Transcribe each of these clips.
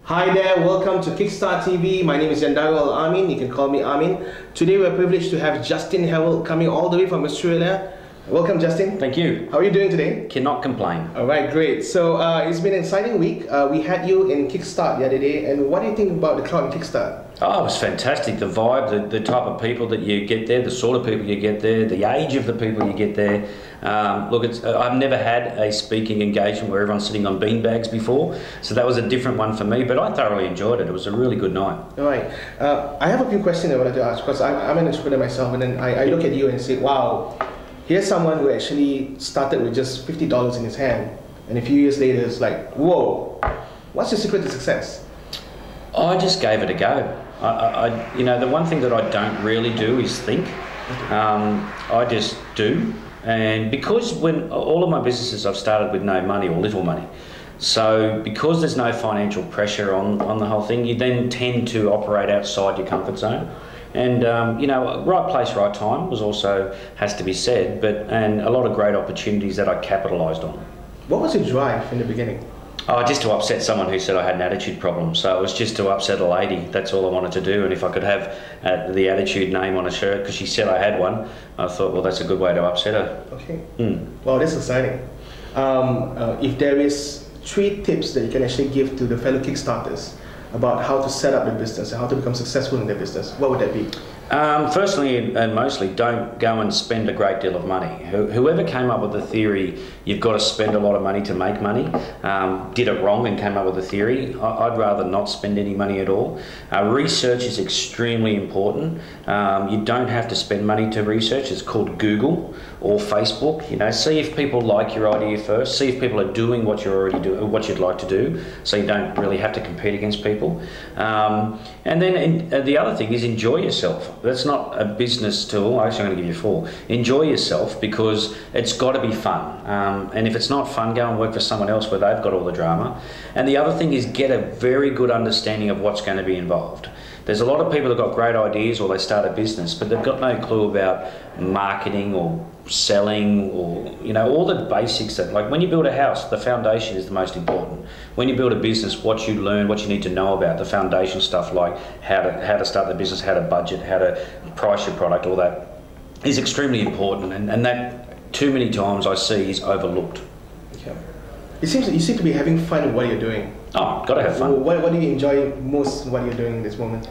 Hi there, welcome to Kickstart TV. My name is Justin Herald. You can call me Amin. Today we're privileged to have Justin Herald coming all the way from Australia. Welcome, Justin. Thank you. How are you doing today? Cannot complain. Alright, great. So it's been an exciting week. We had you in Kickstart the other day, and what do you think about the crowd in Kickstart? Oh, it was fantastic. The vibe, the type of people that you get there, the sort of people you get there, the age of the people you get there. Look, I've never had a speaking engagement where everyone's sitting on beanbags before, so that was a different one for me, but I thoroughly enjoyed it. It was a really good night. Alright. I have a few questions I wanted to ask, because I'm an entrepreneur myself, and then I look at you and say, wow, here's someone who actually started with just $50 in his hand, and a few years later it's like, whoa, what's your secret to success? I just gave it a go. You know, the one thing that I don't really do is think. I just do. And because when all of my businesses I've started with no money or little money, so because there's no financial pressure on the whole thing, you then tend to operate outside your comfort zone. And you know, right place, right time was also has to be said, and a lot of great opportunities that I capitalised on. What was your drive in the beginning? Oh, just to upset someone who said I had an attitude problem. So it was just to upset a lady. That's all I wanted to do. And if I could have the attitude name on a shirt because she said I had one, I thought, well, that's a good way to upset her. Okay. Well, that's exciting. If there is 3 tips that you can actually give to the fellow Kickstarters about how to set up a business and how to become successful in their business, what would that be? Firstly and mostly, don't go and spend a great deal of money. Whoever came up with the theory, you've got to spend a lot of money to make money, did it wrong and came up with a theory. I'd rather not spend any money at all. Research is extremely important. You don't have to spend money to research. It's called Google or Facebook. You know, see if people like your idea first. See if people are doing what you're already doing, what you'd like to do, so you don't really have to compete against people. And then the other thing is enjoy yourself. That's not a business tool. Actually, I'm going to give you 4. Enjoy yourself, because it's got to be fun. And if it's not fun, go and work for someone else where they've got all the drama. And the other thing is get a very good understanding of what's going to be involved. There's a lot of people that got great ideas or they start a business, but they've got no clue about marketing or selling or, you know, all the basics that, like when you build a house, the foundation is the most important. When you build a business, what you learn, what you need to know about, the foundation stuff like how to start the business, how to budget, how to price your product, all that is extremely important, and that too many times I see is overlooked. Okay. It seems that you seem to be having fun with what you're doing. Oh, gotta have fun. What do you enjoy most in what you're doing in this moment?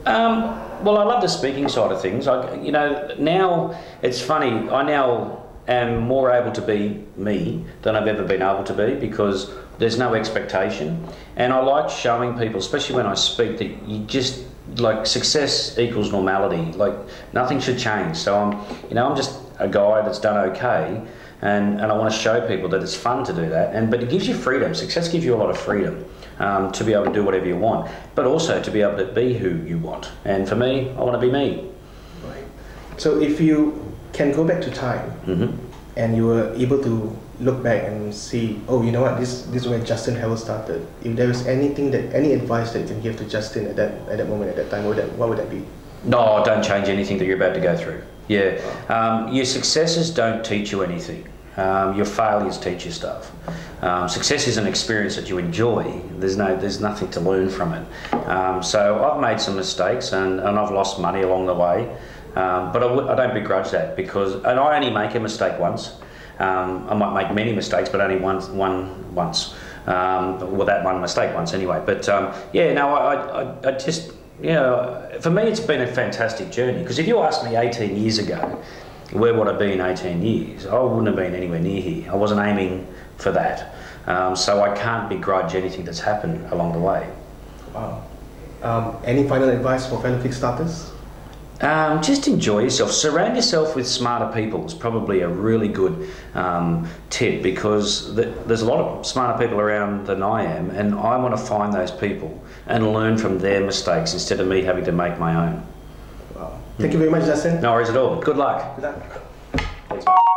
Well, I love the speaking side of things. You know, now it's funny. I now am more able to be me than I've ever been able to be, because there's no expectation, and I like showing people, especially when I speak, that you just like success equals normality. Like nothing should change. So I'm just a guy that's done okay. And I want to show people that it's fun to do that, but it gives you freedom. Success gives you a lot of freedom to be able to do whatever you want, but also to be able to be who you want. And for me, I want to be me. Right. So if you can go back to time and you were able to look back and see, oh, you know what, this is where Justin Herald started. If there was any advice that you can give to Justin at that moment, at that time, what would that be? No, don't change anything that you're about to go through. Yeah, your successes don't teach you anything. Your failures teach you stuff. Success is an experience that you enjoy. There's nothing to learn from it. So I've made some mistakes and I've lost money along the way, but I don't begrudge that, and I only make a mistake once. I might make many mistakes, but only once. Well, that one mistake once anyway. But yeah, no, I just. Yeah, for me it's been a fantastic journey, because if you asked me 18 years ago where would I be in 18 years, I wouldn't have been anywhere near here. I wasn't aiming for that. So I can't begrudge anything that's happened along the way. Wow. Any final advice for fellow Kickstarters? Just enjoy yourself. Surround yourself with smarter people is probably a really good tip, because there's a lot of smarter people around than I am, and I want to find those people and learn from their mistakes instead of me having to make my own. Wow. Thank you very much, Justin. No worries at all. Good luck. Good luck. Thanks, mate.